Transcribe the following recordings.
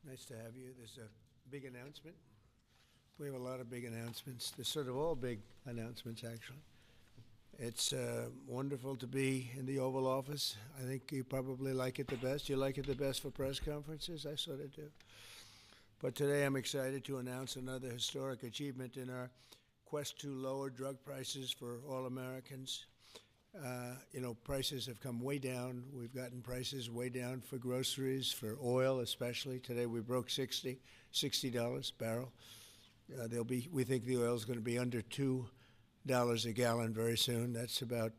Nice to have you. There's a big announcement. We have a lot of big announcements. There's sort of all big announcements, actually. It's wonderful to be in the Oval Office. I think you probably like it the best. You like it the best for press conferences? I sort of do. But today I'm excited to announce another historic achievement in our quest to lower drug prices for all Americans. Prices have come way down. We've gotten prices way down for groceries, for oil especially. Today we broke $60 a barrel. We think the oil is going to be under $2 a gallon very soon. That's about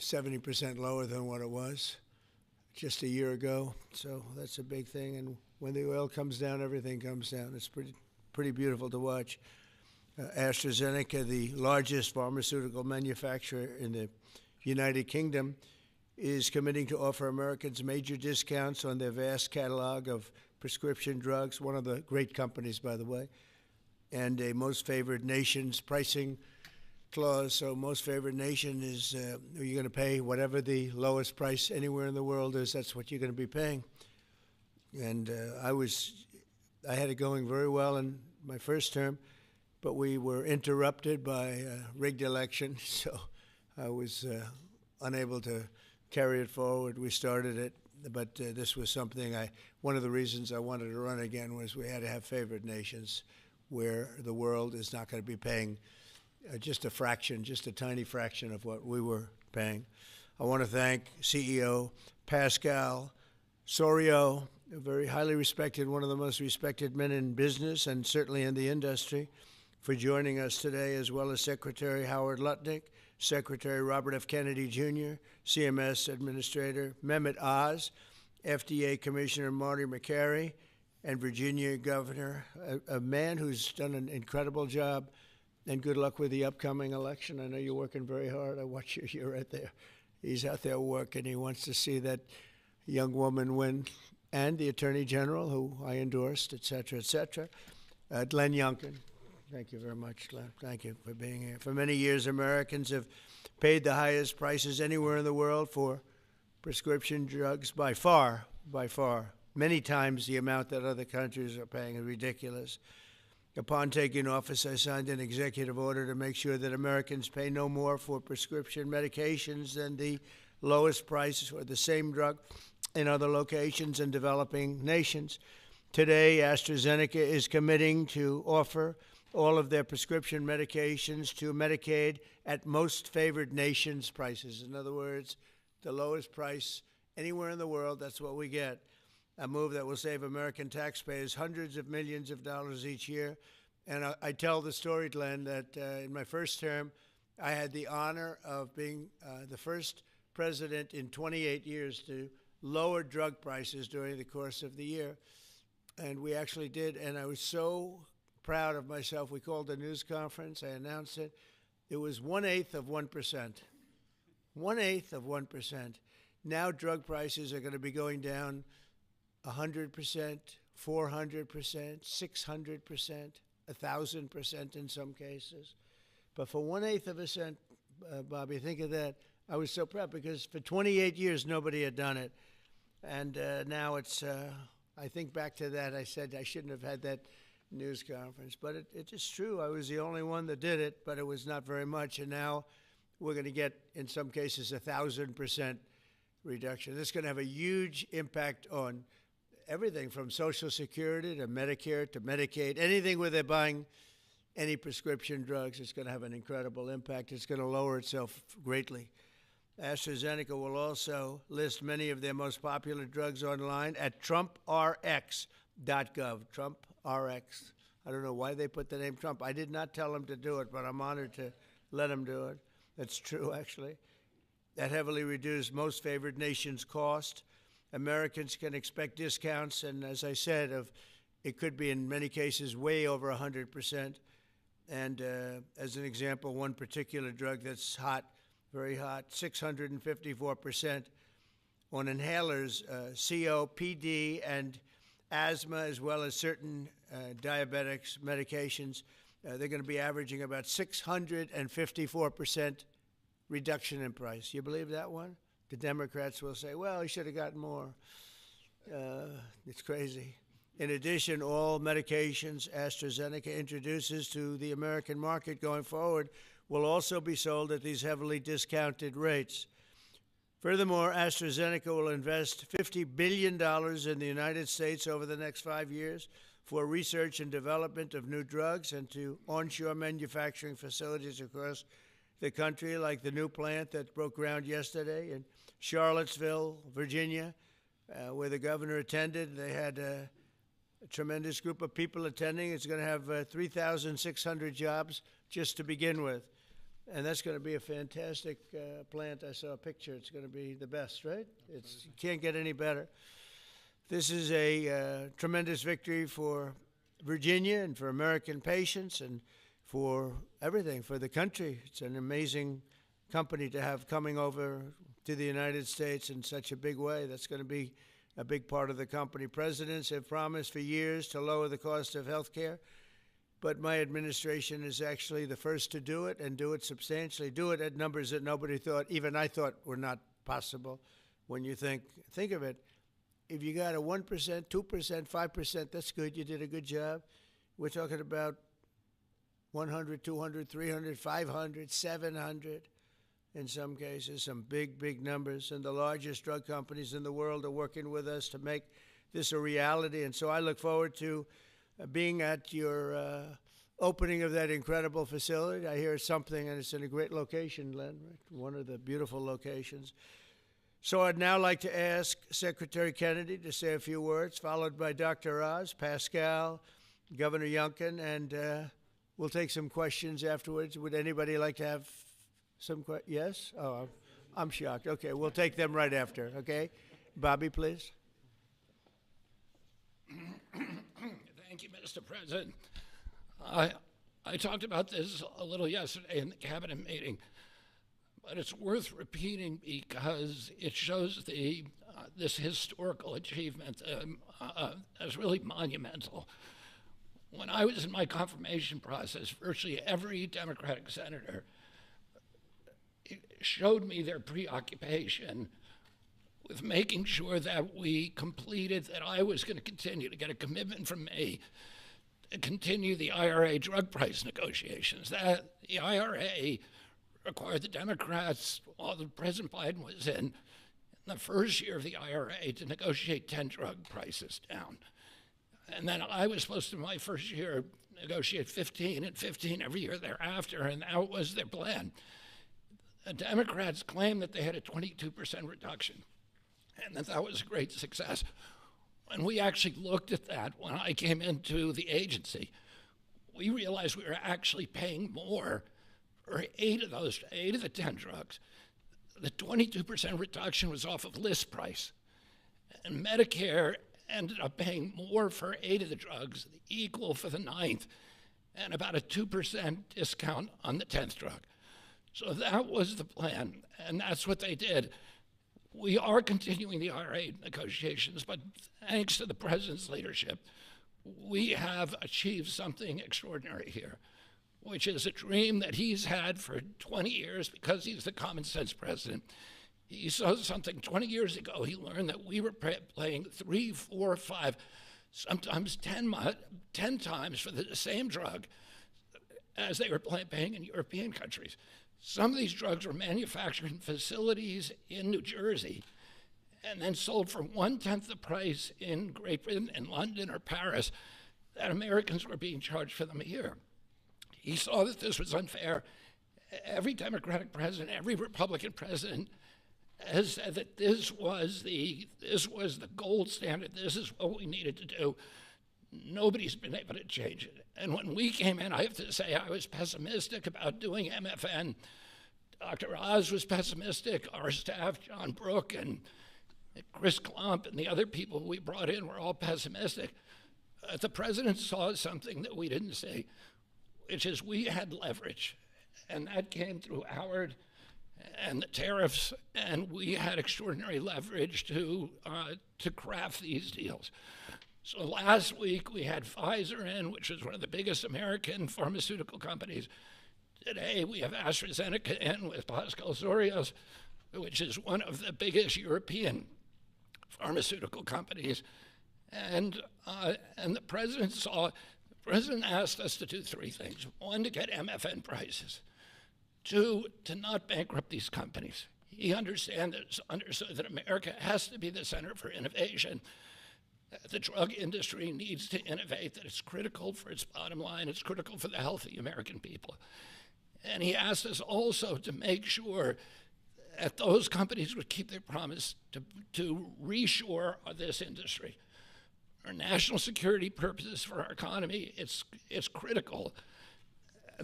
70% lower than what it was just a year ago. So that's a big thing. And when the oil comes down, everything comes down. It's pretty beautiful to watch. AstraZeneca, the largest pharmaceutical manufacturer in the United Kingdom, is committing to offer Americans major discounts on their vast catalog of prescription drugs, one of the great companies, by the way, and a most favored nation's pricing clause. So most favored nation is you're going to pay whatever the lowest price anywhere in the world is, that's what you're going to be paying. And I had it going very well in my first term, but we were interrupted by a rigged election, so I was unable to carry it forward. We started it, but this was something one of the reasons I wanted to run again was we had to have favored nations where the world is not going to be paying just a tiny fraction of what we were paying. I want to thank CEO Pascal Soriot, a very highly respected, one of the most respected men in business and certainly in the industry, for joining us today, as well as Secretary Howard Lutnick, Secretary Robert F. Kennedy Jr., CMS Administrator Mehmet Oz, FDA Commissioner Marty McCary, and Virginia Governor, a man who's done an incredible job, and good luck with the upcoming election. I know you're working very hard. I watch you. You're right there. He's out there working. He wants to see that young woman win, and the Attorney General, who I endorsed, et cetera, et cetera. Glenn Youngkin. Thank you very much, Glenn. Thank you for being here. For many years, Americans have paid the highest prices anywhere in the world for prescription drugs by far, many times the amount that other countries are paying is ridiculous. Upon taking office, I signed an executive order to make sure that Americans pay no more for prescription medications than the lowest price for the same drug in other locations in developing nations. Today, AstraZeneca is committing to offer all of their prescription medications to Medicaid at most favored nations prices. In other words, the lowest price anywhere in the world, that's what we get. A move that will save American taxpayers hundreds of millions of dollars each year. And I tell the story, Glenn, that in my first term, I had the honor of being the first president in 28 years to lower drug prices during the course of the year. And we actually did, and I was so proud of myself. We called a news conference. I announced it. It was 1/8 of 1%. 1/8 of 1%. Now drug prices are going to be going down 100%, 400%, 600%, 1,000% in some cases. But for 1/8 of a cent, Bobby, think of that. I was so proud because for 28 years nobody had done it, and now it's. I think back to that. I said I shouldn't have had that news conference, but it is true. I was the only one that did it, but it was not very much. And now we're going to get, in some cases, 1,000% reduction. This is going to have a huge impact on everything from Social Security to Medicare to Medicaid, anything where they're buying any prescription drugs. It's going to have an incredible impact. It's going to lower itself greatly. AstraZeneca will also list many of their most popular drugs online at Trump-RX.gov. Trump-RX. I don't know why they put the name Trump. I did not tell them to do it, but I'm honored to let them do it. That's true, actually. That heavily reduced most favored nations cost. Americans can expect discounts, and as I said, it could be in many cases way over 100%. And as an example, one particular drug that's hot, very hot, 654% on inhalers, COPD and asthma, as well as certain diabetics medications. They're going to be averaging about 654% reduction in price. You believe that one? The Democrats will say, well, he should have gotten more. It's crazy. In addition, all medications AstraZeneca introduces to the American market going forward will also be sold at these heavily discounted rates. Furthermore, AstraZeneca will invest $50 billion in the United States over the next 5 years for research and development of new drugs and to onshore manufacturing facilities across the country, like the new plant that broke ground yesterday in Charlottesville, Virginia, where the governor attended. They had a tremendous group of people attending. It's going to have 3,600 jobs just to begin with. And that's going to be a fantastic plant. I saw a picture. It's going to be the best, right? You can't get any better. This is a tremendous victory for Virginia and for American patients and for everything, for the country. It's an amazing company to have coming over to the United States in such a big way. That's going to be a big part of the company. Presidents have promised for years to lower the cost of health care, but my administration is actually the first to do it and do it substantially, do it at numbers that nobody thought, even I thought, were not possible. When you think of it, if you got a 1%, 2%, 5%, that's good. You did a good job. We're talking about 100, 200, 300, 500, 700 in some cases, some big, big numbers. And the largest drug companies in the world are working with us to make this a reality. And so I look forward to being at your opening of that incredible facility. I hear something, and it's in a great location, Len, right? One of the beautiful locations. So I'd now like to ask Secretary Kennedy to say a few words, followed by Dr. Oz, Pascal, Governor Youngkin, and we'll take some questions afterwards. Would anybody like to have some questions? Yes? Oh, I'm shocked. Okay, we'll take them right after, okay? Bobby, please. Thank you, Mr. President. I talked about this a little yesterday in the cabinet meeting, but it's worth repeating because it shows this historical achievement as really monumental. When I was in my confirmation process, virtually every Democratic senator showed me their preoccupation with making sure that we completed, that I was going to continue to get a commitment from me to continue the IRA drug price negotiations. That the IRA required the Democrats, while President Biden was in the first year of the IRA, to negotiate 10 drug prices down. And then I was supposed to, my first year, negotiate 15 and 15 every year thereafter, and that was their plan. The Democrats claimed that they had a 22% reduction, and that was a great success. When we actually looked at that, when I came into the agency, we realized we were actually paying more for 8 of the 10 drugs. The 22% reduction was off of list price, and Medicare ended up paying more for 8 of the drugs, equal for the 9th, and about a 2% discount on the 10th drug. So that was the plan, and that's what they did. We are continuing the IRA negotiations, but thanks to the president's leadership, we have achieved something extraordinary here, which is a dream that he's had for 20 years because he's the common sense president. He saw something 20 years ago. He learned that we were paying 3, 4, 5, sometimes 10 times for the same drug as they were paying in European countries. Some of these drugs were manufactured in facilities in New Jersey and then sold for 1/10 the price in Great Britain, in London or Paris, that Americans were being charged for them here. He saw that this was unfair. Every Democratic president, every Republican president has said that this was the gold standard. This is what we needed to do. Nobody's been able to change it. And when we came in, I have to say I was pessimistic about doing MFN. Dr. Oz was pessimistic. Our staff, John Brook and Chris Klump and the other people we brought in were all pessimistic. The president saw something that we didn't see, which is we had leverage. And that came through Howard and the tariffs, and we had extraordinary leverage to craft these deals. So last week we had Pfizer in, which is one of the biggest American pharmaceutical companies. Today we have AstraZeneca in with Pascal Sorios, which is one of the biggest European pharmaceutical companies. And the president asked us to do three things. One, to get MFN prices. Two, to not bankrupt these companies. He understood that America has to be the center for innovation. The drug industry needs to innovate, that it's critical for its bottom line, it's critical for the health of the American people. And he asked us also to make sure that those companies would keep their promise to reshore this industry. For national security purposes, for our economy, it's critical.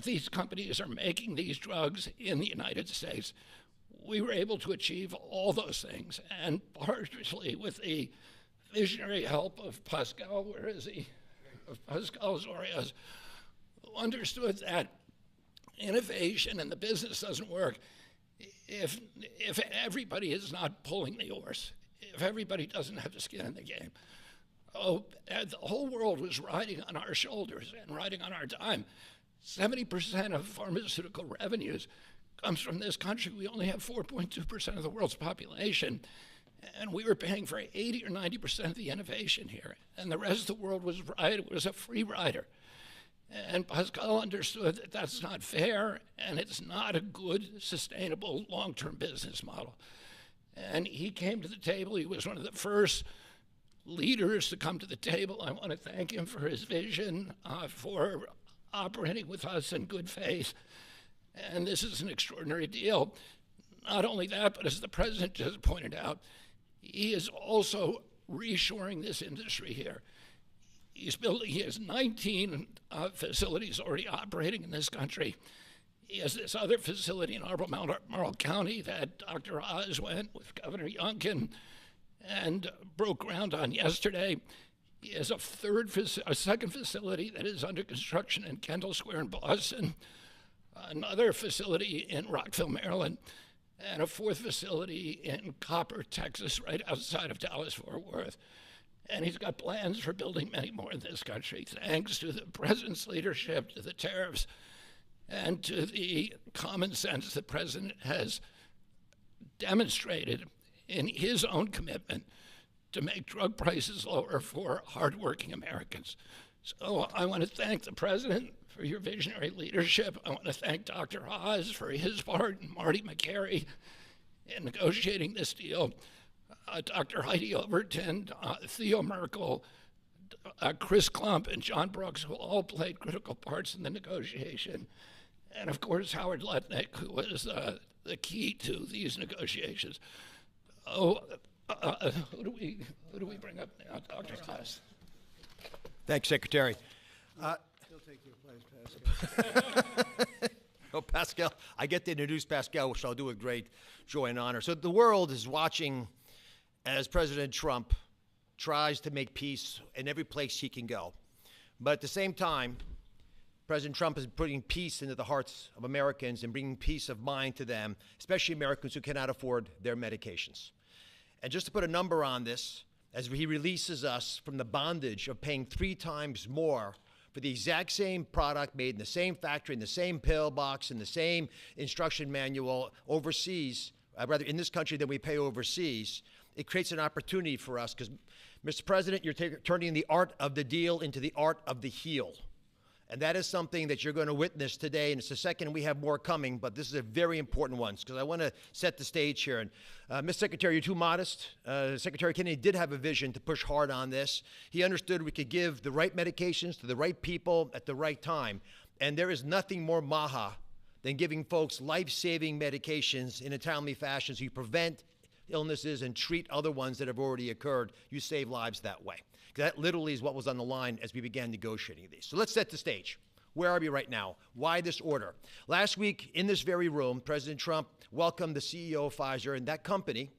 These companies are making these drugs in the United States. We were able to achieve all those things, and partially with the visionary help of Pascal, where is he? Of Pascal Zorias, who understood that innovation and the business doesn't work if everybody is not pulling the oars, if everybody doesn't have the skin in the game. Oh, the whole world was riding on our shoulders and riding on our dime. 70% of pharmaceutical revenues comes from this country. We only have 4.2% of the world's population, and we were paying for 80 or 90% of the innovation here, and the rest of the world was a free rider. And Pascal understood that that's not fair, and it's not a good, sustainable, long-term business model. And he came to the table. He was one of the first leaders to come to the table. I want to thank him for his vision, for operating with us in good faith. And this is an extraordinary deal. Not only that, but as the president just pointed out, he is also reshoring this industry here. He has 19 facilities already operating in this country. He has this other facility in Albemarle County that Dr. Oz went with Governor Youngkin and broke ground on yesterday. He has a second facility that is under construction in Kendall Square in Boston, another facility in Rockville, Maryland, and a fourth facility in Copper, Texas, right outside of Dallas-Fort Worth. And he's got plans for building many more in this country, thanks to the president's leadership, to the tariffs, and to the common sense the president has demonstrated in his own commitment to make drug prices lower for hardworking Americans. So I want to thank the president for your visionary leadership. I want to thank Dr. Oz for his part, and Marty McCary in negotiating this deal. Dr. Heidi Overton, Theo Merkel, Chris Klump, and John Brooks, who all played critical parts in the negotiation. And of course, Howard Lutnick, who was the key to these negotiations. Who do we bring up now? Dr. Oz. Thanks, Secretary. He'll take your place, Pascal. Oh, Pascal, I get to introduce Pascal, which I'll do with great joy and honor. So the world is watching as President Trump tries to make peace in every place he can go. But at the same time, President Trump is putting peace into the hearts of Americans and bringing peace of mind to them, especially Americans who cannot afford their medications. And just to put a number on this, as he releases us from the bondage of paying 3 times more for the exact same product made in the same factory, in the same pill box, in the same instruction manual overseas, rather in this country than we pay overseas, it creates an opportunity for us because, Mr. President, you're turning the art of the deal into the art of the heel. And that is something that you're going to witness today. And it's the second, we have more coming, but this is a very important one because I want to set the stage here. And Ms. Secretary, you're too modest. Secretary Kennedy did have a vision to push hard on this. He understood we could give the right medications to the right people at the right time. And there is nothing more maha than giving folks life-saving medications in a timely fashion so you prevent illnesses and treat other ones that have already occurred. You save lives that way. That literally is what was on the line as we began negotiating these. So let's set the stage. Where are we right now? Why this order? Last week, in this very room, President Trump welcomed the CEO of Pfizer, and that company,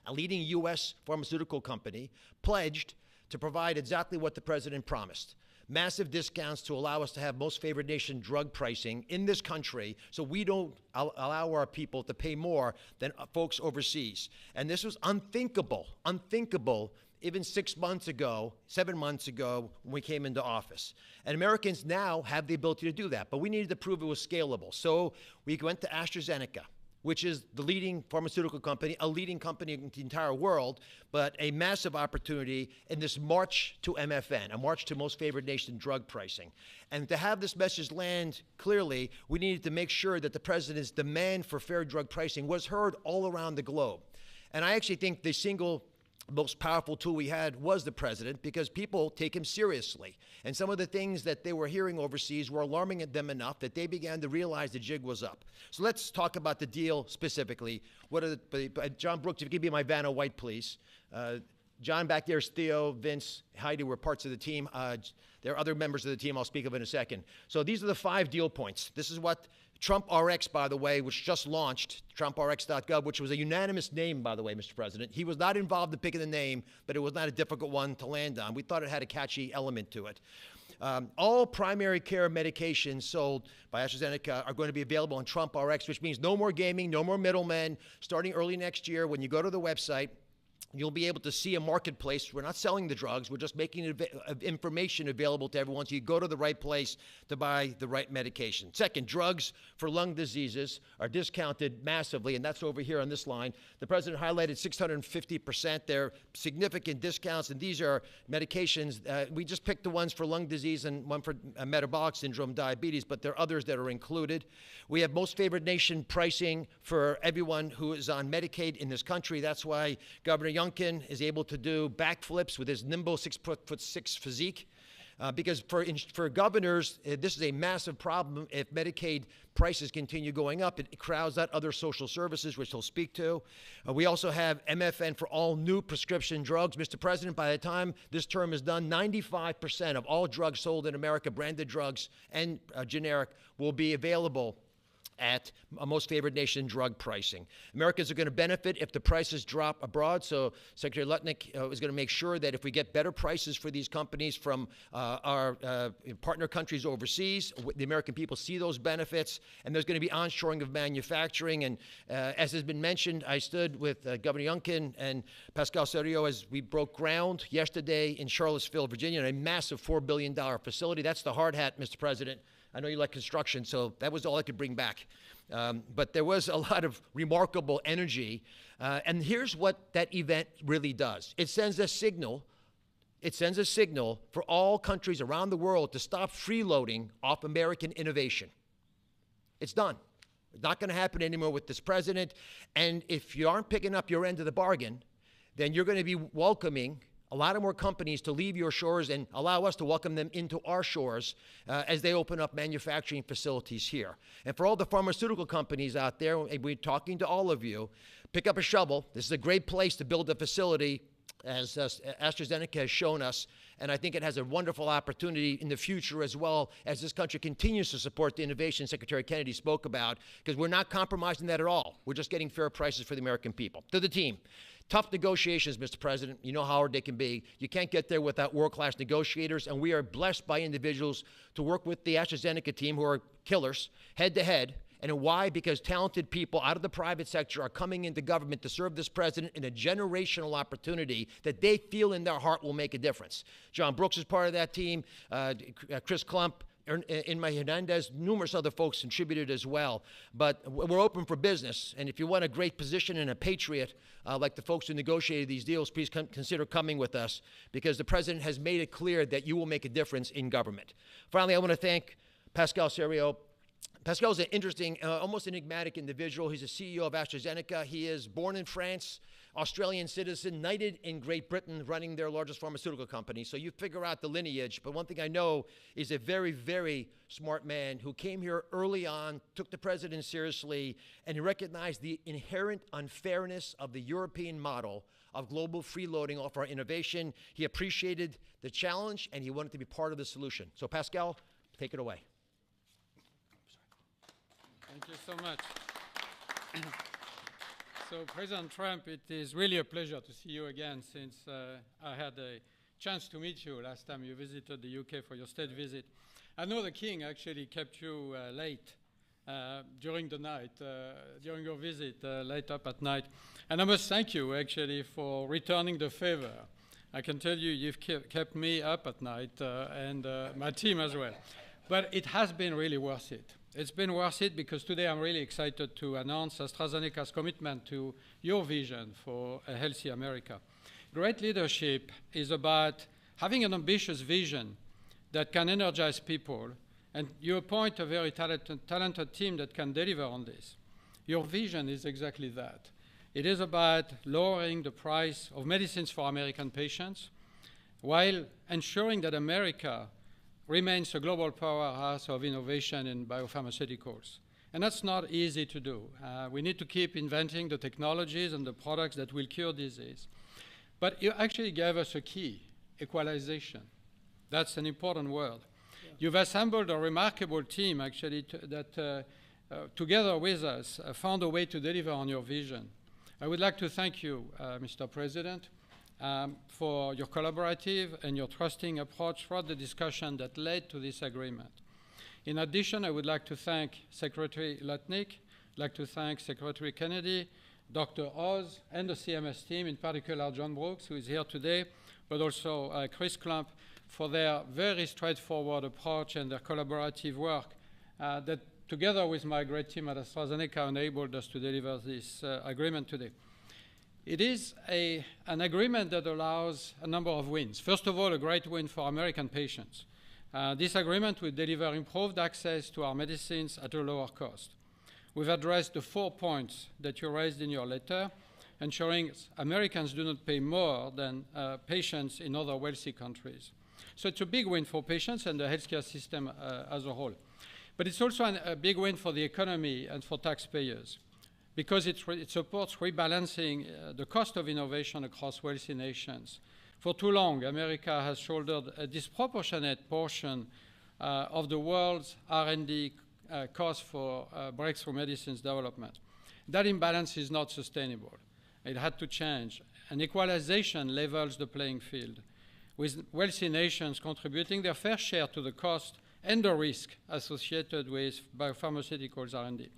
a leading U.S. pharmaceutical company, pledged to provide exactly what the president promised. Massive discounts to allow us to have most favored nation drug pricing in this country so we don't allow our people to pay more than folks overseas. And this was unthinkable even 6 months ago, 7 months ago when we came into office. And Americans now have the ability to do that, but we needed to prove it was scalable. So we went to AstraZeneca, which is the leading pharmaceutical company, a leading company in the entire world, but a massive opportunity in this march to MFN, a march to most favored nation drug pricing. And to have this message land clearly, we needed to make sure that the president's demand for fair drug pricing was heard all around the globe. And I actually think the single most powerful tool we had was the president, because people take him seriously. And some of the things that they were hearing overseas were alarming them enough that they began to realize the jig was up. So let's talk about the deal specifically. What are John Brooks, if you give me my Vanna White, please. John back there is Theo, Vince, Heidi were parts of the team. There are other members of the team I'll speak of in a second. So these are the 5 deal points. This is what Trump-RX, by the way, which just launched, Trump-RX.gov, which was a unanimous name, by the way, Mr. President. He was not involved in picking the name, but it was not a difficult one to land on. We thought it had a catchy element to it. All primary care medications sold by AstraZeneca are going to be available on Trump-RX, which means no more gaming, no more middlemen. Starting early next year, when you go to the website, you'll be able to see a marketplace. We're not selling the drugs. We're just making information available to everyone so you go to the right place to buy the right medication. Second, drugs for lung diseases are discounted massively, and that's over here on this line. The president highlighted 650%. They're significant discounts, and these are medications. We just picked the ones for lung disease and one for metabolic syndrome, diabetes, but there are others that are included. We have most favored nation pricing for everyone who is on Medicaid in this country. That's why Governor Youngkin is able to do backflips with his nimble 6'6" physique. Because for governors, this is a massive problem. If Medicaid prices continue going up, it crowds out other social services, which he'll speak to. We also have MFN for all new prescription drugs. Mr. President, by the time this term is done, 95% of all drugs sold in America, branded drugs and generic, will be available at a most favored nation drug pricing. Americans are going to benefit if the prices drop abroad. So Secretary Lutnick is going to make sure that if we get better prices for these companies from our partner countries overseas, the American people see those benefits, and there's going to be onshoring of manufacturing. And as has been mentioned, I stood with Governor Youngkin and Pascal Soriot as we broke ground yesterday in Charlottesville, Virginia, in a massive $4 billion facility. That's the hard hat, Mr. President. I know you like construction, so that was all I could bring back. But there was a lot of remarkable energy. And here's what that event really does. It sends a signal. It sends a signal for all countries around the world to stop freeloading off American innovation. It's done. It's not going to happen anymore with this president. And if you aren't picking up your end of the bargain, then you're going to be welcoming a lot of more companies to leave your shores and allow us to welcome them into our shores as they open up manufacturing facilities here. And for all the pharmaceutical companies out there, we're talking to all of you, pick up a shovel. This is a great place to build a facility, as AstraZeneca has shown us, and I think it has a wonderful opportunity in the future as well as this country continues to support the innovation Secretary Kennedy spoke about, because we're not compromising that at all. We're just getting fair prices for the American people. To the team. Tough negotiations, Mr. President. You know how hard they can be. You can't get there without world-class negotiators, and we are blessed by individuals to work with the AstraZeneca team who are killers, head-to-head. And why? Because talented people out of the private sector are coming into government to serve this president in a generational opportunity that they feel in their heart will make a difference. John Brooks is part of that team. Chris Klump, Inma Hernandez, numerous other folks contributed as well. But we're open for business. And if you want a great position and a patriot, like the folks who negotiated these deals, please consider coming with us, because the president has made it clear that you will make a difference in government. Finally, I want to thank Pascal Soriot. Pascal is an interesting, almost enigmatic individual. He's the CEO of AstraZeneca. He is born in France, Australian citizen, knighted in Great Britain, running their largest pharmaceutical company. So you figure out the lineage. But one thing I know is a very, very smart man who came here early on, took the president seriously, and he recognized the inherent unfairness of the European model of global freeloading off our innovation. He appreciated the challenge, and he wanted to be part of the solution. So Pascal, take it away. Thank you so much. So, President Trump, it is really a pleasure to see you again, since I had a chance to meet you last time you visited the UK for your state visit. I know the King actually kept you late during the night, during your visit, late up at night. And I must thank you, actually, for returning the favor. I can tell you, you've kept me up at night and my team as well. But it has been really worth it. It's been worth it because today I'm really excited to announce AstraZeneca's commitment to your vision for a healthy America. Great leadership is about having an ambitious vision that can energize people, and you appoint a very talented team that can deliver on this. Your vision is exactly that. It is about lowering the price of medicines for American patients while ensuring that America remains a global powerhouse of innovation in biopharmaceuticals. And that's not easy to do. We need to keep inventing the technologies and the products that will cure disease. But you actually gave us a key, equalization. That's an important word. Yeah. You've assembled a remarkable team, actually, that together with us found a way to deliver on your vision. I would like to thank you, Mr. President, for your collaborative and your trusting approach throughout the discussion that led to this agreement. In addition, I would like to thank Secretary Lutnick, like to thank Secretary Kennedy, Dr. Oz, and the CMS team, in particular John Brooks, who is here today, but also Chris Klump, for their very straightforward approach and their collaborative work that, together with my great team at AstraZeneca, enabled us to deliver this agreement today. It is an agreement that allows a number of wins. First of all, a great win for American patients. This agreement will deliver improved access to our medicines at a lower cost. We've addressed the 4 points that you raised in your letter, ensuring Americans do not pay more than patients in other wealthy countries. So it's a big win for patients and the healthcare system as a whole. But it's also a big win for the economy and for taxpayers, because it supports rebalancing the cost of innovation across wealthy nations. For too long, America has shouldered a disproportionate portion of the world's R&D cost for breakthrough medicines development. That imbalance is not sustainable. It had to change. And equalization levels the playing field, with wealthy nations contributing their fair share to the cost and the risk associated with biopharmaceuticals R&D.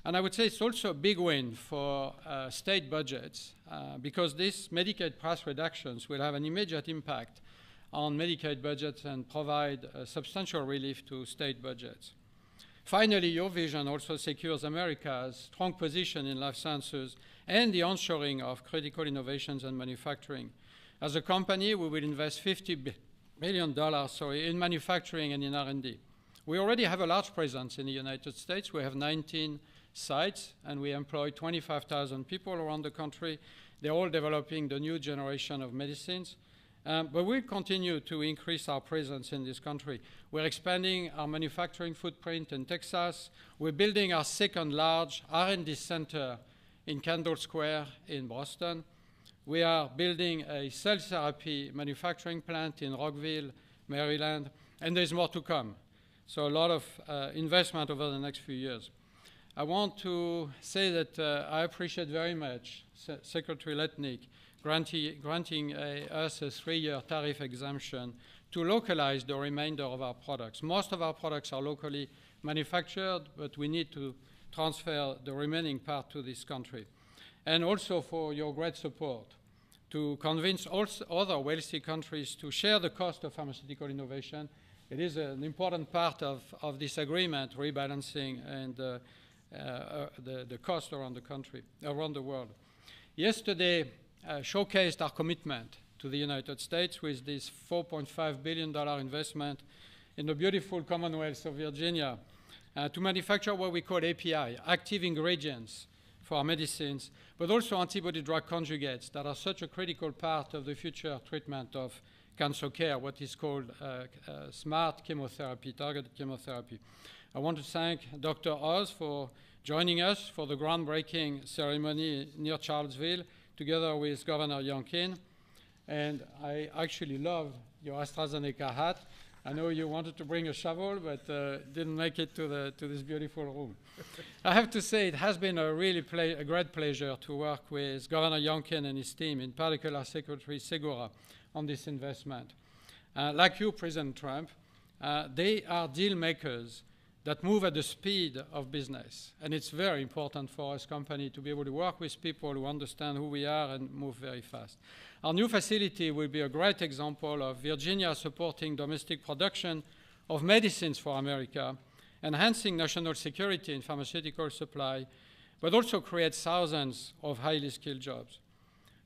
And I would say it's also a big win for state budgets because these Medicaid price reductions will have an immediate impact on Medicaid budgets and provide substantial relief to state budgets. Finally, your vision also secures America's strong position in life sciences and the onshoring of critical innovations and manufacturing. As a company, we will invest $50 billion in manufacturing and in R&D. We already have a large presence in the United States. We have 19 sites, and we employ 25,000 people around the country. They're all developing the new generation of medicines. But we'll continue to increase our presence in this country. We're expanding our manufacturing footprint in Texas. We're building our second large R&D center in Kendall Square in Boston. We are building a cell therapy manufacturing plant in Rockville, Maryland, and there's more to come. So a lot of investment over the next few years. I want to say that I appreciate very much Secretary Lutnick granting us a 3-year tariff exemption to localize the remainder of our products. Most of our products are locally manufactured, but we need to transfer the remaining part to this country. And also for your great support to convince also other wealthy countries to share the cost of pharmaceutical innovation. It is an important part of this agreement, rebalancing and the cost around the country, around the world. Yesterday showcased our commitment to the United States with this $4.5 billion investment in the beautiful Commonwealth of Virginia to manufacture what we call API, active ingredients for our medicines, but also antibody-drug conjugates that are such a critical part of the future treatment of cancer care, what is called smart chemotherapy, targeted chemotherapy. I want to thank Dr. Oz for joining us for the groundbreaking ceremony near Charlottesville, together with Governor Youngkin. And I actually love your AstraZeneca hat. I know you wanted to bring a shovel, but didn't make it to this beautiful room. I have to say it has been a really a great pleasure to work with Governor Youngkin and his team, in particular Secretary Segura, on this investment. Like you, President Trump, they are deal makers that move at the speed of business. And it's very important for us company to be able to work with people who understand who we are and move very fast. Our new facility will be a great example of Virginia supporting domestic production of medicines for America enhancing national security in pharmaceutical supply, but also create thousands of highly skilled jobs.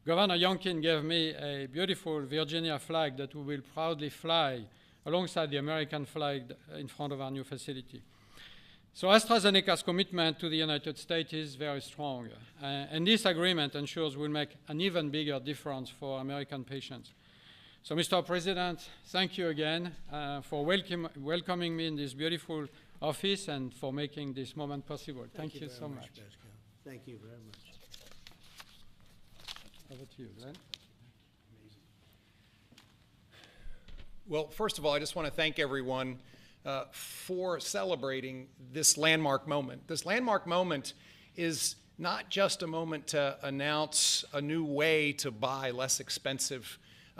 Governor Youngkin gave me a beautiful Virginia flag that we will proudly fly alongside the American flag in front of our new facility. So AstraZeneca's commitment to the United States is very strong, and this agreement ensures we'll make an even bigger difference for American patients. So, Mr. President, thank you again for welcoming me in this beautiful office and for making this moment possible. Thank you so much. Pascal. Thank you very much. Over to you, Glenn. Well, first of all, I just want to thank everyone for celebrating this landmark moment. This landmark moment is not just a moment to announce a new way to buy less expensive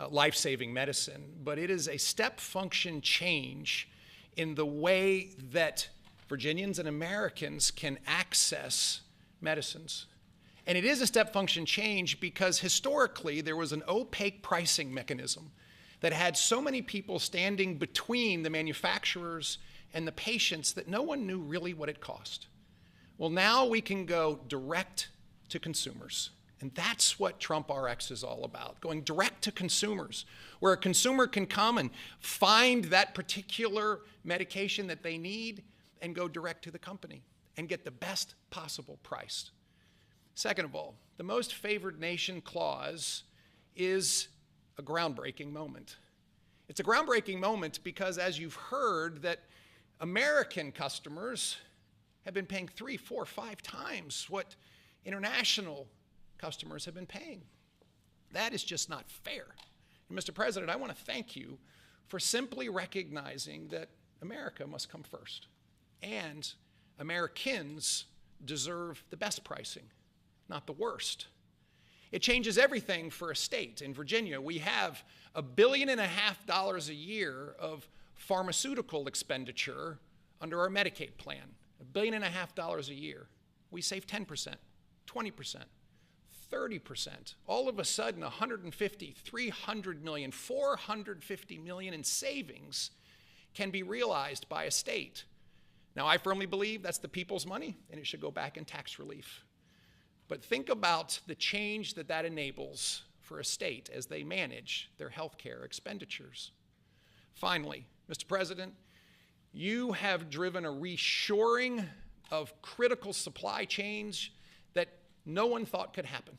life-saving medicine, but it is a step function change in the way that Virginians and Americans can access medicines. And it is a step function change because historically there was an opaque pricing mechanism that had so many people standing between the manufacturers and the patients that no one knew really what it cost. Well, now we can go direct to consumers. And that's what Trump-RX is all about, going direct to consumers, where a consumer can come and find that particular medication that they need and go direct to the company and get the best possible price. Second of all, the most favored nation clause is a groundbreaking moment. It's a groundbreaking moment because, as you've heard, that American customers have been paying 3, 4, 5 times what international customers have been paying. That is just not fair. And Mr. President, I want to thank you for simply recognizing that America must come first. And Americans deserve the best pricing, not the worst. It changes everything for a state. In Virginia, we have $1.5 billion a year of pharmaceutical expenditure under our Medicaid plan. $1.5 billion a year. We save 10%, 20%, 30%. All of a sudden, 150, 300 million, 450 million in savings can be realized by a state. Now, I firmly believe that's the people's money, and it should go back in tax relief. But think about the change that that enables for a state as they manage their health care expenditures. Finally, Mr. President, you have driven a reshoring of critical supply chains that no one thought could happen.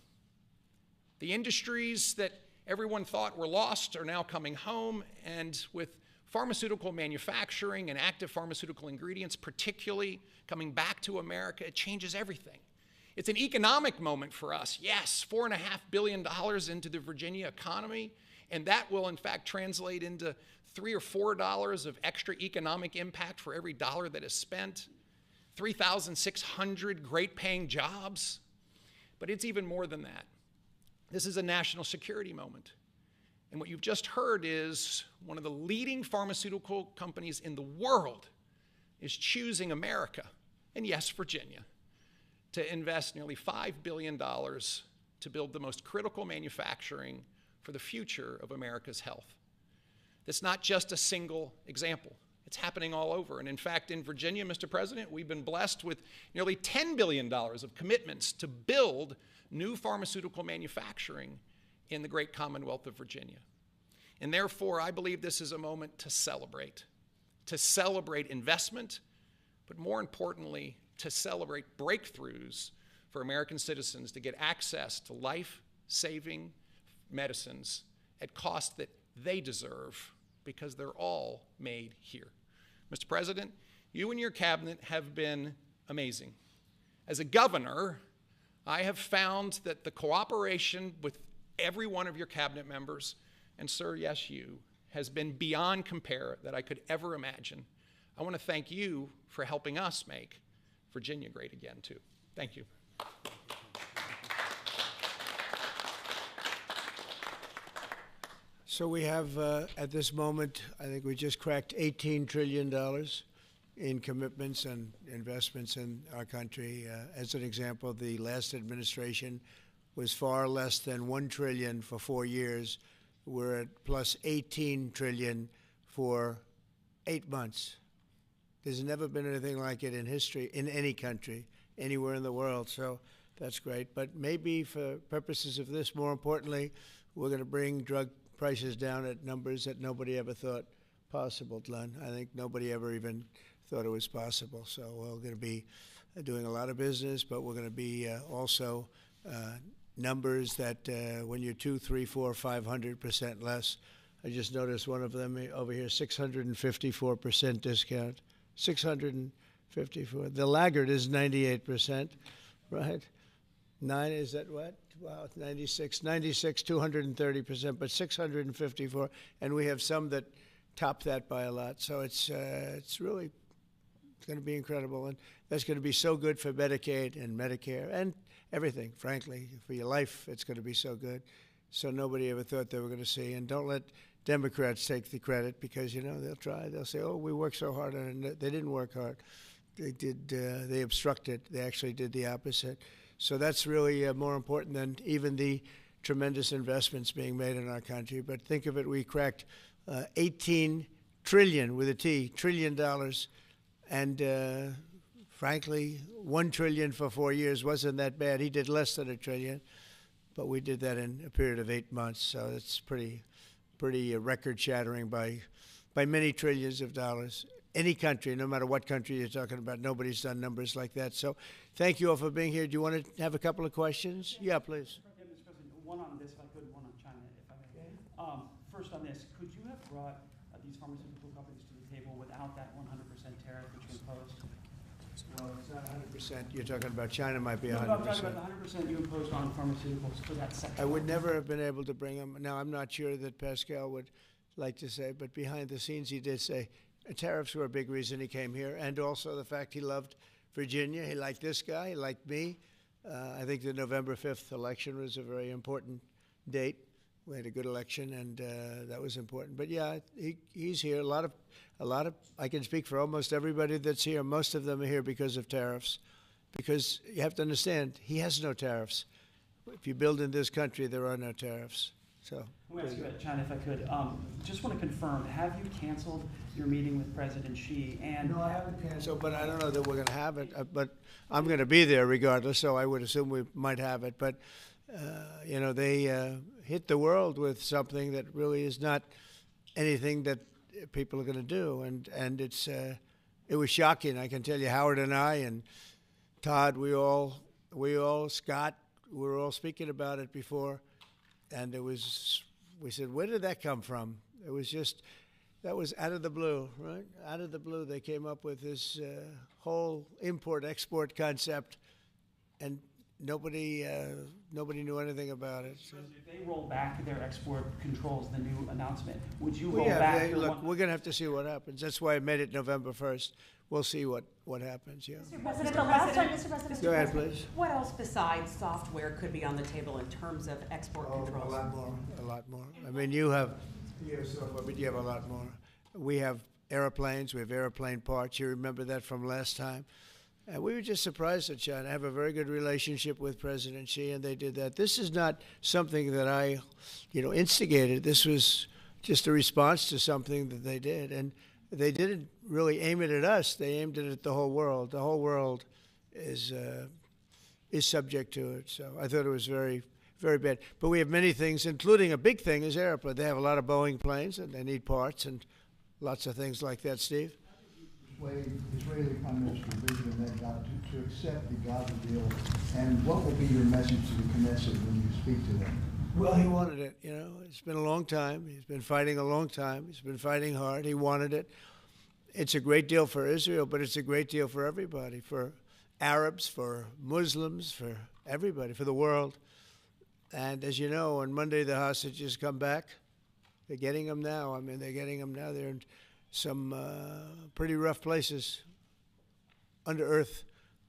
The industries that everyone thought were lost are now coming home, and with pharmaceutical manufacturing and active pharmaceutical ingredients particularly coming back to America, it changes everything. It's an economic moment for us. Yes, $4.5 billion into the Virginia economy, and that will in fact translate into $3 or $4 of extra economic impact for every dollar that is spent, 3,600 great paying jobs. But it's even more than that. This is a national security moment. And what you've just heard is one of the leading pharmaceutical companies in the world is choosing America, and yes, Virginia, to invest nearly $5 billion to build the most critical manufacturing for the future of America's health. That's not just a single example. It's happening all over. And in fact, in Virginia, Mr. President, we've been blessed with nearly $10 billion of commitments to build new pharmaceutical manufacturing in the great Commonwealth of Virginia. And therefore, I believe this is a moment to celebrate investment, but more importantly, to celebrate breakthroughs for American citizens to get access to life-saving medicines at costs that they deserve because they're all made here. Mr. President, you and your cabinet have been amazing. As a governor, I have found that the cooperation with every one of your cabinet members, and sir, yes, you, has been beyond compare that I could ever imagine. I want to thank you for helping us make Virginia great again, too. Thank you. So we have, at this moment, I think we just cracked $18 trillion in commitments and investments in our country. As an example, the last administration was far less than $1 trillion for 4 years. We're at plus $18 trillion for 8 months. There's never been anything like it in history, in any country, anywhere in the world. So that's great. But maybe for purposes of this, more importantly, we're going to bring drug prices down at numbers that nobody ever thought possible, Glenn. I think nobody ever even thought it was possible. So we're going to be doing a lot of business, but we're going to be also numbers that when you're 2, 3, 4, 500% less. I just noticed one of them over here, 654% discount. 654. The laggard is 98%, right? 9 is that what? Wow, 96, 230%, but 654, and we have some that top that by a lot. So it's really going to be incredible, and that's going to be so good for Medicaid and Medicare and everything. Frankly, for your life, it's going to be so good. So nobody ever thought they were going to see. And don't let Democrats take the credit, because they'll try. They'll say, "Oh, we worked so hard," and they didn't work hard. They did. They obstructed. They actually did the opposite. So that's really more important than even the tremendous investments being made in our country. But think of it, we cracked 18 trillion with a T, $trillion, and frankly, 1 trillion for 4 years wasn't that bad. He did less than $1 trillion, but we did that in a period of 8 months. So it's pretty record-shattering by many trillions of dollars. Any country, no matter what country you're talking about, nobody's done numbers like that. So thank you all for being here. Do you want to have a couple of questions? Yeah, please. Yeah, Mr. President, one on this, if I could, one on China, if I may. First on this, could you have brought these pharmaceutical companies to the table without that 100% tariff which you imposed? Well, it's not 100%. You're talking about China might be 100%. No, I'm talking about the 100% you imposed on pharmaceuticals for that sector. I would never have been able to bring them. Now, I'm not sure that Pascal would like to say, but behind the scenes he did say tariffs were a big reason he came here, and also the fact he loved Virginia. He liked this guy. He liked me. I think the November 5th election was a very important date. We had a good election, and that was important. But yeah, he's here. A lot of. I can speak for almost everybody that's here. Most of them are here because of tariffs, because you have to understand he has no tariffs. If you build in this country, there are no tariffs. So. I want to ask you about China, if I could. Just want to confirm: have you canceled your meeting with President Xi? And no, I haven't canceled, but I don't know that we're going to have it. But I'm going to be there regardless, so I would assume we might have it. But they hit the world with something that really is not anything that people are going to do, and it was shocking. I can tell you, Howard and I and Todd, we all Scott, we were all speaking about it before, and we said, where did that come from? It was just. That was out of the blue, right? Out of the blue, they came up with this whole import-export concept, and nobody knew anything about it. So. If they roll back their export controls, the new announcement, would you roll back? Look, we're going to have to see what happens. That's why I made it November 1st. We'll see what happens. Yeah. Mr. President, Go ahead, please. What else besides software could be on the table in terms of export controls? A lot more. I mean, you have software, but you have a lot more. We have airplanes. We have airplane parts. You remember that from last time. And we were just surprised at China. I have a very good relationship with President Xi, and they did that. This is not something that I, instigated. This was just a response to something that they did. And they didn't really aim it at us. They aimed it at the whole world. The whole world is subject to it. So I thought it was very, very bad. But we have many things, including a big thing is airplane. They have a lot of Boeing planes, and they need parts and lots of things like that. Steve? Israeli Prime Minister Benjamin Netanyahu to accept the Gaza deal, and what will be your message to the Knesset when you speak to them? Well, he wanted it. It's been a long time. He's been fighting a long time. He's been fighting hard. He wanted it. It's a great deal for Israel, but it's a great deal for everybody, for Arabs, for Muslims, for everybody, for the world. And as you know, on Monday the hostages come back. They're getting them now. I mean, they're getting them now. They're in some pretty rough places under earth.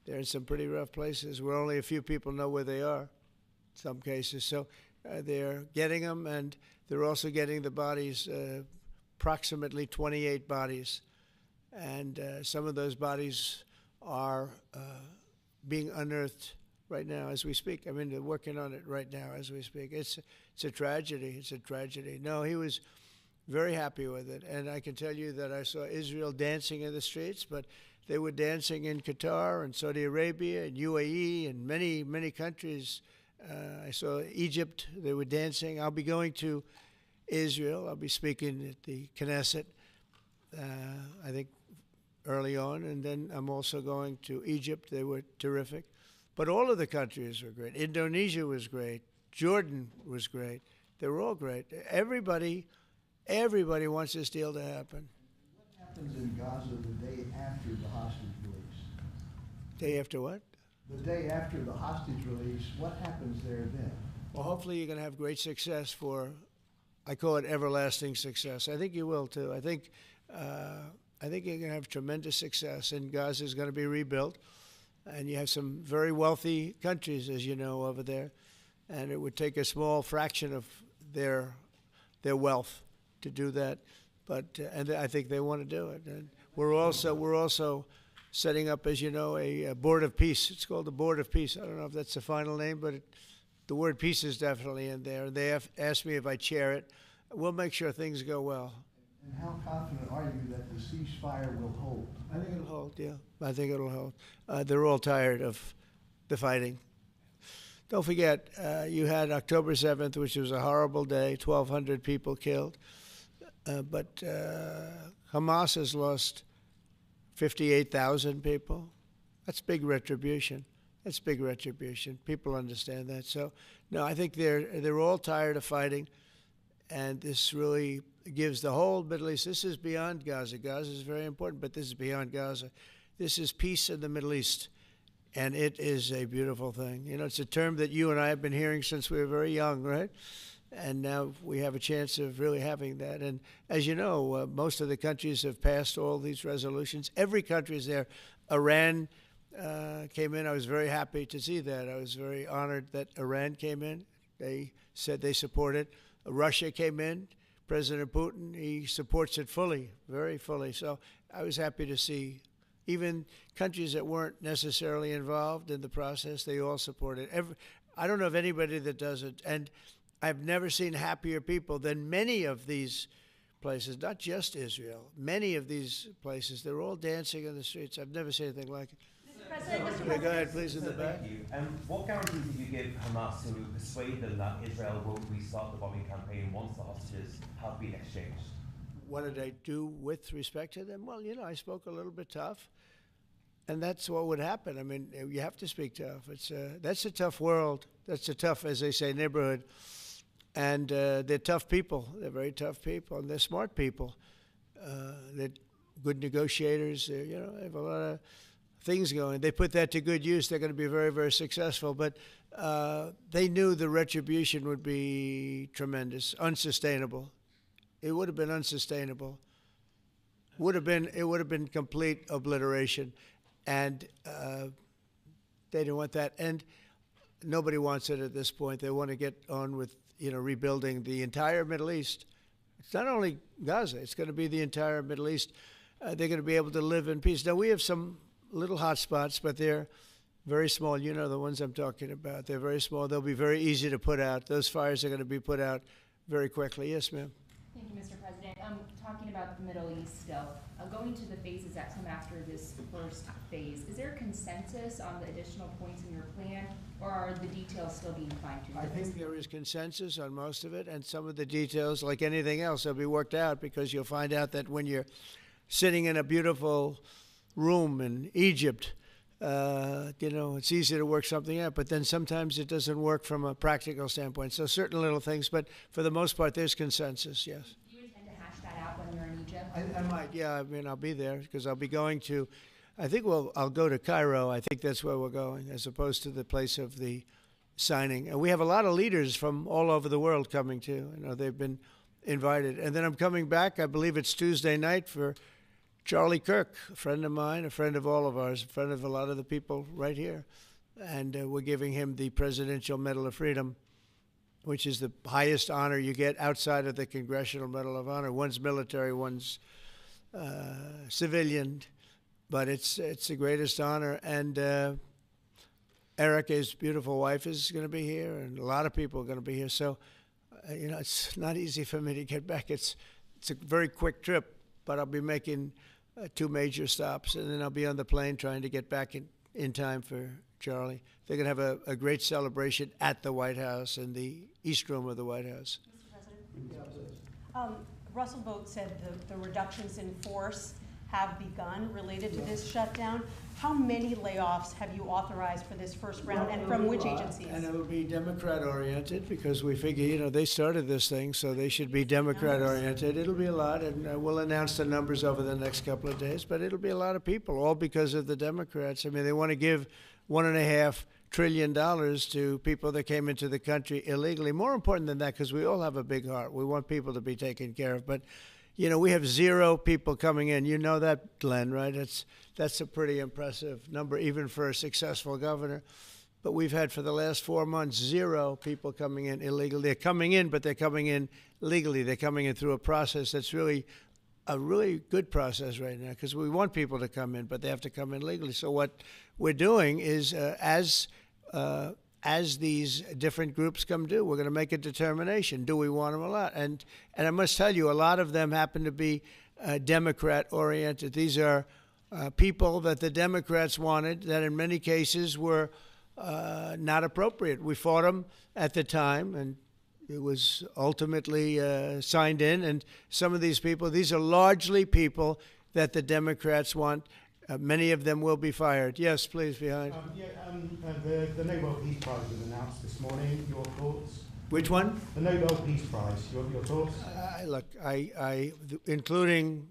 They're in some pretty rough places where only a few people know where they are in some cases. So they're getting them, and they're also getting the bodies, approximately 28 bodies. And some of those bodies are being unearthed right now as we speak. I mean, they're working on it right now as we speak. It's a tragedy. It's a tragedy. No, he was very happy with it. And I can tell you that I saw Israel dancing in the streets, but they were dancing in Qatar and Saudi Arabia and UAE and many, many countries. I saw Egypt, they were dancing. I'll be going to Israel. I'll be speaking at the Knesset, I think, early on. And then I'm also going to Egypt. They were terrific. But all of the countries were great. Indonesia was great. Jordan was great. They were all great. Everybody wants this deal to happen. What happens in Gaza the day after the hostage release? Day after what? The day after the hostage release, what happens there then? Well, hopefully you're going to have great success for, I call it everlasting success. I think you will too. I think you're going to have tremendous success, and Gaza is going to be rebuilt. And you have some very wealthy countries, as you know, over there, and it would take a small fraction of their wealth to do that. But and I think they want to do it. And we're also setting up, as you know, a board of peace. It's called the Board of Peace. I don't know if that's the final name, but the word peace is definitely in there. They have asked me if I chair it. We'll make sure things go well. And how confident are you that the ceasefire will hold? I think it'll hold, yeah. I think it'll hold. They're all tired of the fighting. Don't forget, you had October 7th, which was a horrible day, 1,200 people killed. But Hamas has lost 58,000 people. That's big retribution. That's big retribution. People understand that. So, no, I think they're all tired of fighting, and this really gives the whole Middle East. This is beyond Gaza. Gaza is very important, but this is beyond Gaza. This is peace in the Middle East, and it is a beautiful thing. You know, it's a term that you and I have been hearing since we were very young, right? And now we have a chance of really having that. And as you know, most of the countries have passed all these resolutions. Every country is there. Iran came in. I was very happy to see that. I was very honored that Iran came in. They said they support it. Russia came in. President Putin, he supports it fully, very fully. So I was happy to see even countries that weren't necessarily involved in the process, they all support it. I don't know of anybody that does it. And I've never seen happier people than many of these places, not just Israel. Many of these places, they're all dancing in the streets. I've never seen anything like it. Yeah, go ahead, please, in the back. Thank you. What guarantees did you give Hamas to persuade them that Israel will restart the bombing campaign once the hostages have been exchanged? What did I do with respect to them? Well, you know, I spoke a little bit tough, and that's what would happen. I mean, you have to speak tough. That's a tough world. That's a tough, as they say, neighborhood. And they're tough people. They're very tough people, and they're smart people. They're good negotiators. They have a lot of things going. They put that to good use. They're going to be very, very successful. But they knew the retribution would be tremendous, unsustainable. It would have been unsustainable. It would have been complete obliteration, and they didn't want that. And nobody wants it at this point. They want to get on with rebuilding the entire Middle East. It's not only Gaza. It's going to be the entire Middle East. They're going to be able to live in peace. Now we have some little hot spots, but they're very small. You know the ones I'm talking about. They're very small. They'll be very easy to put out. Those fires are going to be put out very quickly. Yes, ma'am. Thank you, Mr. President. Talking about the Middle East still, going to the phases that come after this first phase, is there consensus on the additional points in your plan, or are the details still being fine-tuned? I think there is consensus on most of it, and some of the details, like anything else, will be worked out, because you'll find out that when you're sitting in a beautiful room in Egypt, it's easy to work something out, but then sometimes it doesn't work from a practical standpoint. So certain little things, but for the most part, there's consensus, yes. Do you intend to hash that out when you're in Egypt? I might, yeah. I mean, I'll be there because I'll be going to, I'll go to Cairo. I think that's where we're going, as opposed to the place of the signing. And we have a lot of leaders from all over the world coming too. They've been invited. And then I'm coming back, I believe it's Tuesday night, for Charlie Kirk, a friend of mine, a friend of all of ours, a friend of a lot of the people right here. And we're giving him the Presidential Medal of Freedom, which is the highest honor you get outside of the Congressional Medal of Honor. One's military, one's civilian, but it's the greatest honor. And Erica's beautiful wife is going to be here, and a lot of people are going to be here. So, it's not easy for me to get back. It's it's a very quick trip, but I'll be making 2 major stops, and then I'll be on the plane trying to get back in time for Charlie. They're going to have a great celebration at the White House, in the East Room of the White House. Mr. President? Russell Vogt said the reductions in force have begun related to this shutdown. How many layoffs have you authorized for this first round, and from which agencies? And it'll be Democrat-oriented, because we figure, you know, they started this thing, so they should be Democrat-oriented. It'll be a lot, and we'll announce the numbers over the next couple of days, but it'll be a lot of people, all because of the Democrats. I mean, they want to give $1.5 trillion to people that came into the country illegally. More important than that, because we all have a big heart. We want people to be taken care of, but you know, we have 0 people coming in. You know that, Glenn, right? That's a pretty impressive number, even for a successful governor. But we've had, for the last 4 months, 0 people coming in illegally. They're coming in, but they're coming in legally. They're coming in through a process that's really a really good process right now, because we want people to come in, but they have to come in legally. So what we're doing is, as these different groups come due, we're going to make a determination. Do we want them or not? And I must tell you, a lot of them happen to be Democrat-oriented. These are people that the Democrats wanted, that in many cases were not appropriate. We fought them at the time, and it was ultimately signed in. And some of these people, these are largely people that the Democrats want. Many of them will be fired. Yes, please, behind. The Nobel Peace Prize was announced this morning. Your thoughts? Which one? The Nobel Peace Prize. Your thoughts? Look, including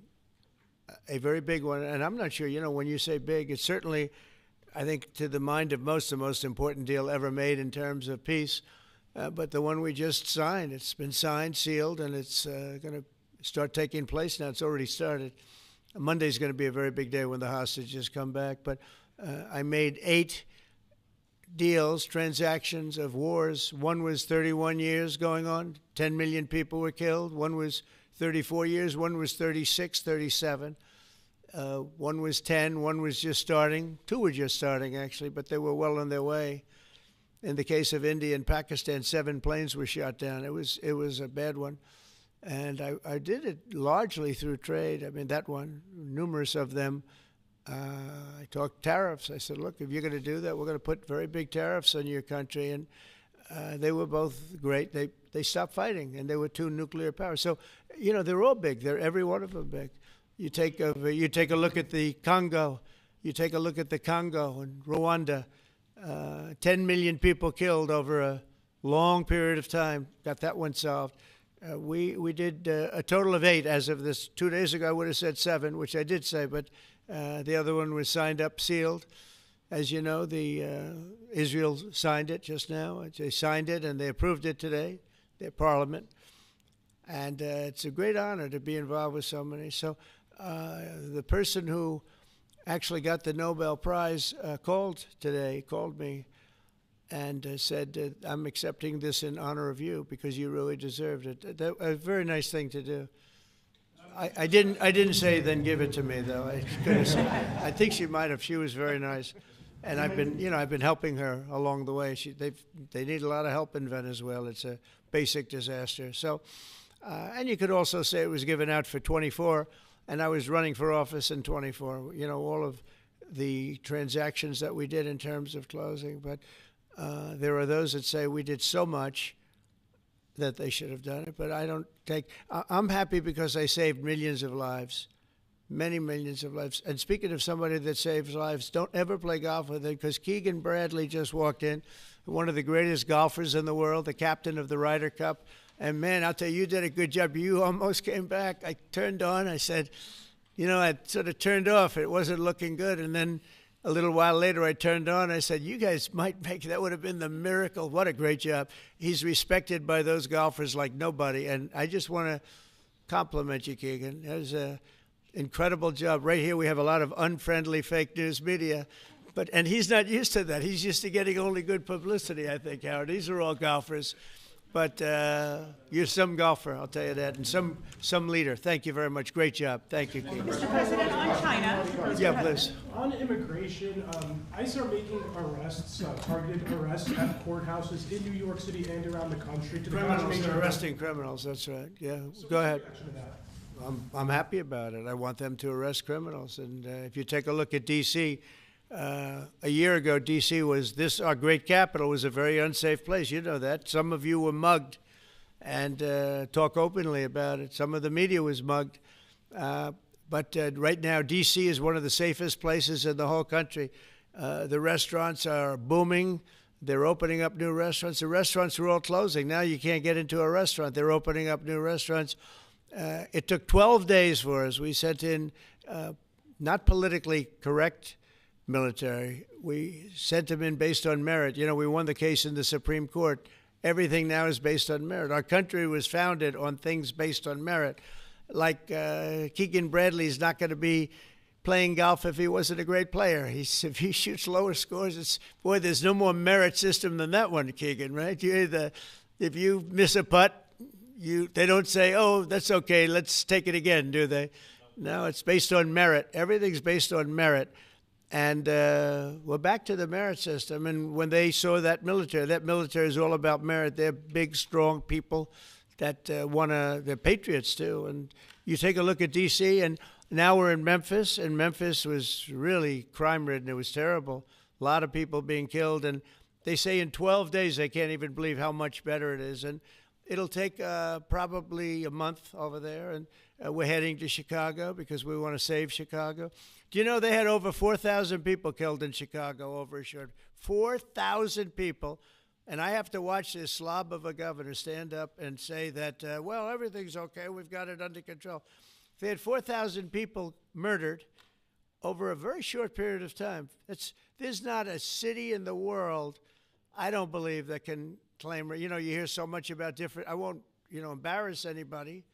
a very big one, and I'm not sure, you know, when you say big, it's certainly, I think, to the mind of most, the most important deal ever made in terms of peace. But the one we just signed, it's been signed, sealed, and it's going to start taking place now. It's already started. Monday's going to be a very big day when the hostages come back. But I made 8 deals, transactions of wars. One was 31 years going on. 10 million people were killed. One was 34 years. One was 36, 37. One was 10. One was just starting. 2 were just starting, actually, but they were well on their way. In the case of India and Pakistan, 7 planes were shot down. It was a bad one. And I did it largely through trade. I mean, that one, numerous of them. I talked tariffs. I said, look, if you're going to do that, we're going to put very big tariffs on your country. And they were both great. They stopped fighting, and there were 2 nuclear powers. So, you know, they're all big. They're every one of them big. You take a look at the Congo. You take a look at the Congo and Rwanda. 10 million people killed over a long period of time. Got that one solved. We did a total of 8 as of this. 2 days ago, I would have said 7, which I did say, but the other one was signed up, sealed. As you know, Israel signed it just now. They signed it and they approved it today, their parliament. And it's a great honor to be involved with so many. So the person who actually got the Nobel Prize called me and said, I'm accepting this in honor of you because you really deserved it. A very nice thing to do. I didn't say then give it to me, though. I think she might have. She was very nice. And I've been helping her along the way. They need a lot of help in Venezuela. It's a basic disaster. So, and you could also say it was given out for 24, and I was running for office in 24. You know, all of the transactions that we did in terms of closing. But there are those that say we did so much that they should have done it. But I'm happy because I saved millions of lives. Many millions of lives. And speaking of somebody that saves lives, don't ever play golf with him because Keegan Bradley just walked in, one of the greatest golfers in the world, the captain of the Ryder Cup. And, man, I'll tell you did a good job. You almost came back. I turned on. I said, I sort of turned off. It wasn't looking good. And then a little while later I turned on. I said, you guys might make that would have been the miracle. What a great job. He's respected by those golfers like nobody. And I just want to compliment you, Keegan. That was a incredible job. Right here we have a lot of unfriendly fake news media, and he's not used to that. He's used to getting only good publicity, I think, Howard. These are all golfers. But you're some golfer, I'll tell you that, and some leader. Thank you very much. Great job. Thank you, Keegan. Mr. President, on China. Yeah, please. On immigration, ICE are making arrests, targeted arrests at courthouses in New York City and around the country. Criminals are arresting criminals, that's right. Yeah, go ahead. I'm happy about it. I want them to arrest criminals. And if you take a look at D.C., a year ago, D.C. was our great capital was a very unsafe place. You know that. Some of you were mugged, and talk openly about it. Some of the media was mugged. But right now, D.C. is one of the safest places in the whole country. The restaurants are booming. They're opening up new restaurants. The restaurants were all closing. Now you can't get into a restaurant. They're opening up new restaurants. It took 12 days for us. We sent in not politically correct military. We sent them in based on merit. You know, we won the case in the Supreme Court. Everything now is based on merit. Our country was founded on things based on merit. Like Keegan Bradley's not going to be playing golf if he wasn't a great player. If he shoots lower scores, boy, there's no more merit system than that one, Keegan, right? If you miss a putt, they don't say, oh, that's okay, let's take it again, do they? No, it's based on merit. Everything's based on merit. And we're back to the merit system. And when they saw that military is all about merit. They're big, strong people that they're patriots too. And you take a look at D.C., and now we're in Memphis, and Memphis was really crime-ridden. It was terrible. A lot of people being killed. And they say in 12 days they can't even believe how much better it is. And it'll take probably a month over there. And we're heading to Chicago because we want to save Chicago. Do you know they had over 4,000 people killed in Chicago over a short 4,000 people. And I have to watch this slob of a governor stand up and say that, well, everything's okay. We've got it under control. They had 4,000 people murdered over a very short period of time. There's not a city in the world, I don't believe, that can claim, you know, you hear so much about different, I won't, embarrass anybody,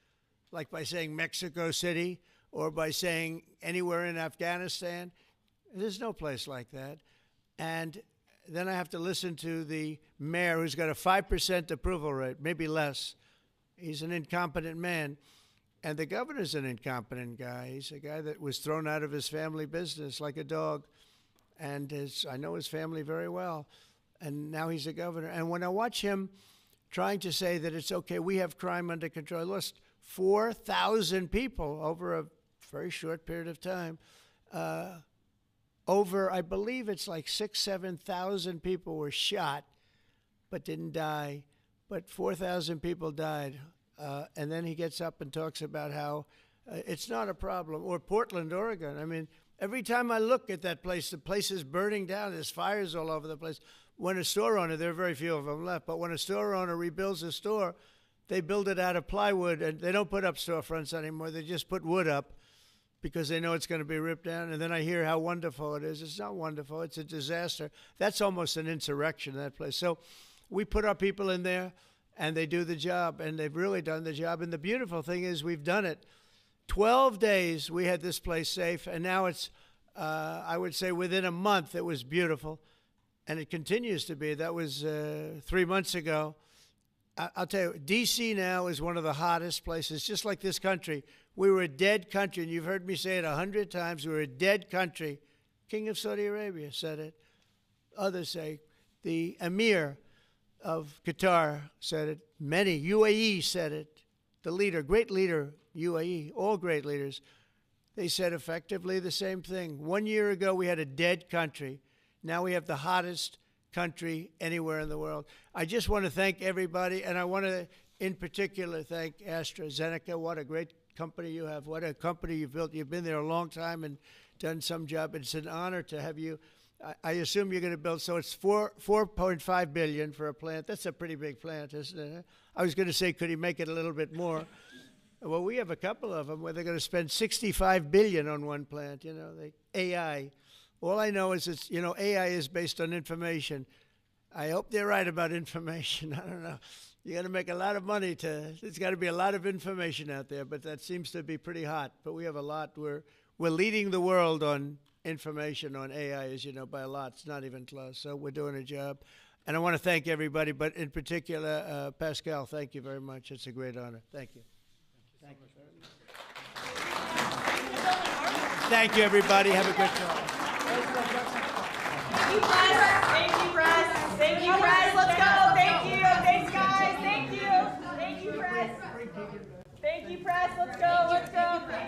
like by saying Mexico City or by saying anywhere in Afghanistan. There's no place like that. And then I have to listen to the mayor who's got a 5% approval rate, maybe less. He's an incompetent man. And the governor's an incompetent guy. He's a guy that was thrown out of his family business like a dog. And I know his family very well. And now he's a governor. And when I watch him trying to say that it's okay, we have crime under control, I lost 4,000 people over a very short period of time. I believe it's like 7,000 people were shot but didn't die. But 4,000 people died. And then he gets up and talks about how it's not a problem. Or Portland, Oregon. I mean, every time I look at that place, the place is burning down. There's fires all over the place. When a store owner, there are very few of them left, but when a store owner rebuilds a store, they build it out of plywood, and they don't put up storefronts anymore. They just put wood up because they know it's going to be ripped down. And then I hear how wonderful it is. It's not wonderful. It's a disaster. That's almost an insurrection, that place. So we put our people in there, and they do the job, and they've really done the job. And the beautiful thing is we've done it. 12 days we had this place safe, and now it's, I would say within a month it was beautiful, and it continues to be. That was 3 months ago. I'll tell you, D.C. now is one of the hottest places, just like this country. We were a dead country, and you've heard me say it 100 times. We were a dead country. King of Saudi Arabia said it. Others say the Emir of Qatar said it. Many, UAE said it. The leader, great leader, UAE, all great leaders, they said effectively the same thing. 1 year ago, we had a dead country. Now we have the hottest country anywhere in the world. I just want to thank everybody, and I want to, in particular, thank AstraZeneca. What a great company you have. What a company you've built. You've been there a long time and done some job. It's an honor to have you. I assume you're going to build, so it's $4.5 billion for a plant. That's a pretty big plant, isn't it? I was going to say, could he make it a little bit more? Well, we have a couple of them where they're going to spend $65 billion on one plant, AI. All I know is it's, AI is based on information. I hope they're right about information. I don't know. You got to make a lot of money there's got to be a lot of information out there, but that seems to be pretty hot. But we have a lot. We're leading the world on information on AI, as you know, by a lot. It's not even close. So we're doing a job. And I want to thank everybody, but in particular, Pascal, thank you very much. It's a great honor. Thank you. Thank you very much. Thank you, everybody. Have a good time. Thank you, press. Thank you, press. Thank you, press. Let's go. Thank you. Thanks, guys. Thank you. Thank you, press. Thank you, press. press. Let's go. Let's go.